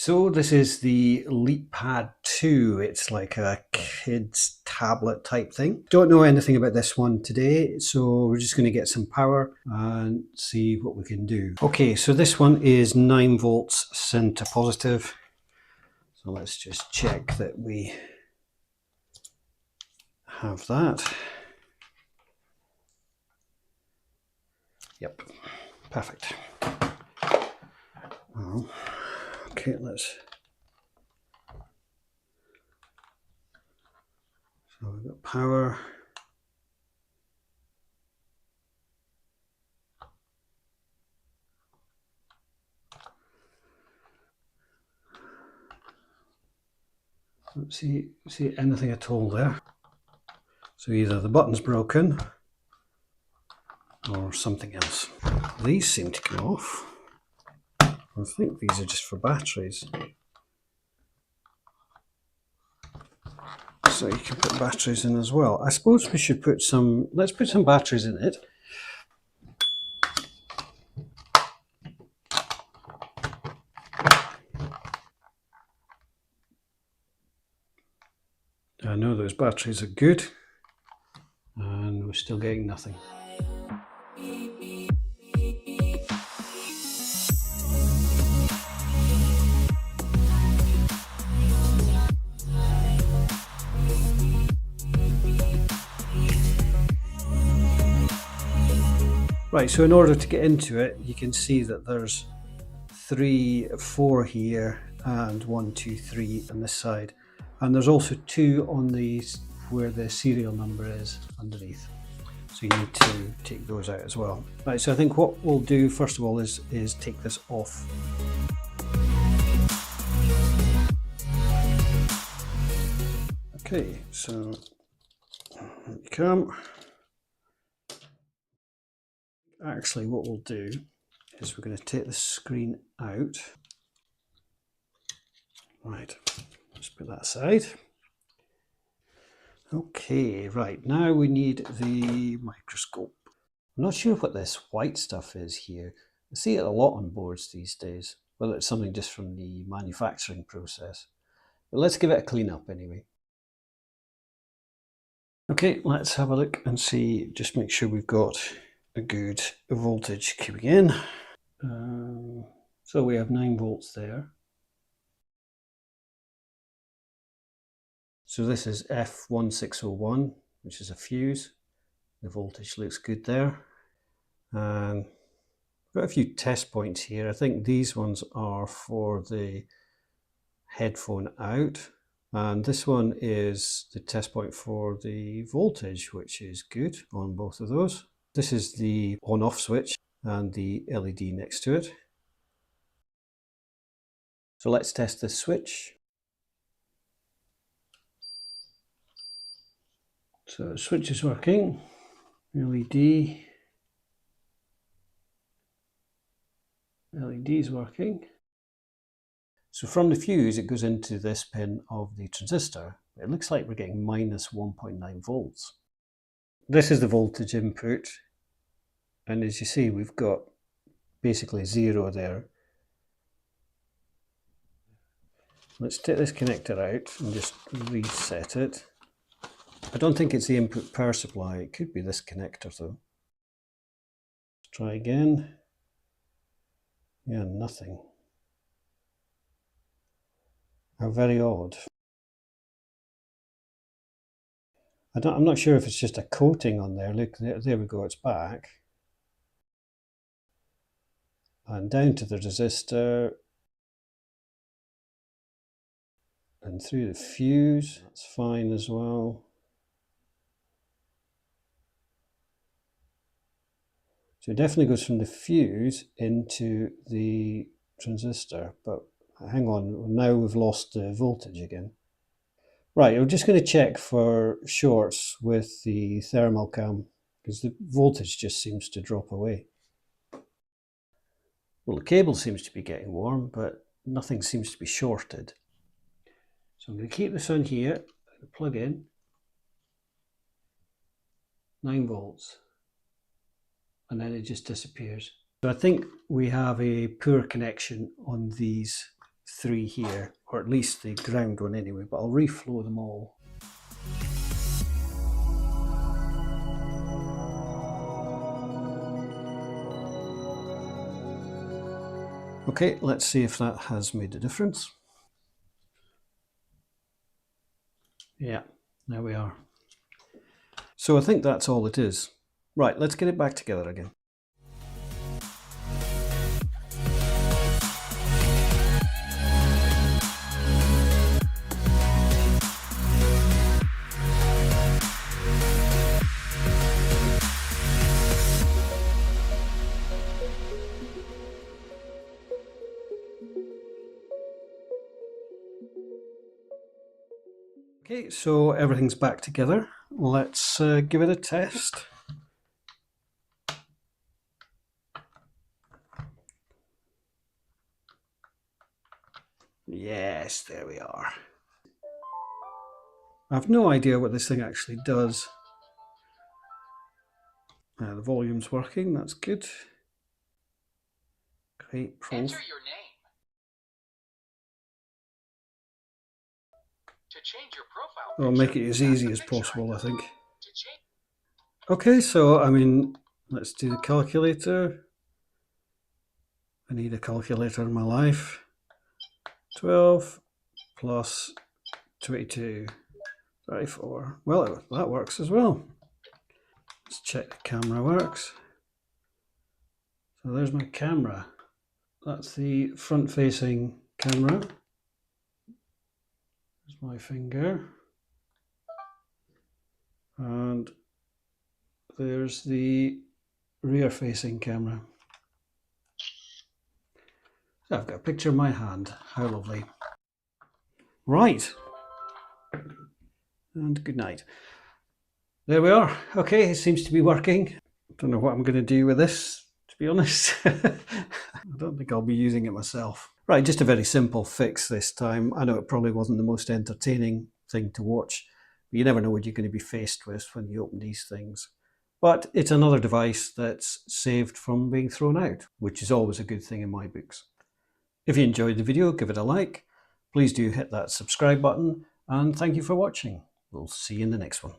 So this is the LeapPad 2. It's like a kid's tablet type thing. Don't know anything about this one today, so we're just going to get some power and see what we can do. Okay, so this one is 9 volts syn to positive. So let's just check that we have that. Yep, perfect. Well, okay, let's... So we've got power. Don't see anything at all there. So either the button's broken or something else. These seem to come off. I think these are just for batteries. So you can put batteries in as well. I suppose we should put some, let's put some batteries in it. I know those batteries are good, and we're still getting nothing. Right, so in order to get into it, you can see that there's 3, 4 here, and 1, 2, 3 on this side. And there's also 2 on these where the serial number is underneath. So you need to take those out as well. Right, so I think what we'll do first of all is take this off. Okay, so here you come. Actually, what we'll do is we're going to take the screen out. Right, let's put that aside. Okay, right, now we need the microscope. I'm not sure what this white stuff is here. I see it a lot on boards these days, whether it's something just from the manufacturing process. But let's give it a clean up anyway. Okay, let's have a look and see, just make sure we've got a good voltage coming in. So we have 9 volts there. So this is F1601, which is a fuse. The voltage looks good there. And I've got a few test points here. I think these ones are for the headphone out. And this one is the test point for the voltage, which is good on both of those. This is the on-off switch and the LED next to it. So let's test this switch. So the switch is working. LED is working. So from the fuse it goes into this pin of the transistor. It looks like we're getting minus 1.9 volts. This is the voltage input, and as you see we've got basically 0 there. Let's take this connector out and just reset it. I don't think it's the input power supply, it could be this connector though. Let's try again. Yeah, nothing. How very odd. I'm not sure if it's just a coating on there. Look, there we go, it's back. And down to the resistor. And through the fuse, that's fine as well. So it definitely goes from the fuse into the transistor, but hang on, now we've lost the voltage again. Right, I'm just going to check for shorts with the thermal cam, because the voltage just seems to drop away. Well, the cable seems to be getting warm, but nothing seems to be shorted. So I'm going to keep this on here, plug in, 9 volts. And then it just disappears. So I think we have a poor connection on these 3 here, or at least the ground one anyway, but I'll reflow them all. Okay, let's see if that has made a difference. Yeah, there we are. So I think that's all it is. Right, let's get it back together again. Okay, so everything's back together. Let's give it a test. Yes, there we are. I have no idea what this thing actually does. The volume's working, that's good. Great. Enter your name. To change your profile picture, I'll make it as easy as possible, I think. To change. Okay, so I mean, let's do the calculator. I need a calculator in my life. 12 plus 22, 34. Well, that works as well. Let's check the camera works. So there's my camera. That's the front-facing camera. There's my finger. And there's the rear-facing camera. So I've got a picture of my hand. How lovely. Right. And good night. There we are. Okay, it seems to be working. Don't know what I'm going to do with this, to be honest. I don't think I'll be using it myself. Right, just a very simple fix this time. I know it probably wasn't the most entertaining thing to watch, but you never know what you're going to be faced with when you open these things. But it's another device that's saved from being thrown out, which is always a good thing in my books. If you enjoyed the video, give it a like. Please do hit that subscribe button, and thank you for watching. We'll see you in the next one.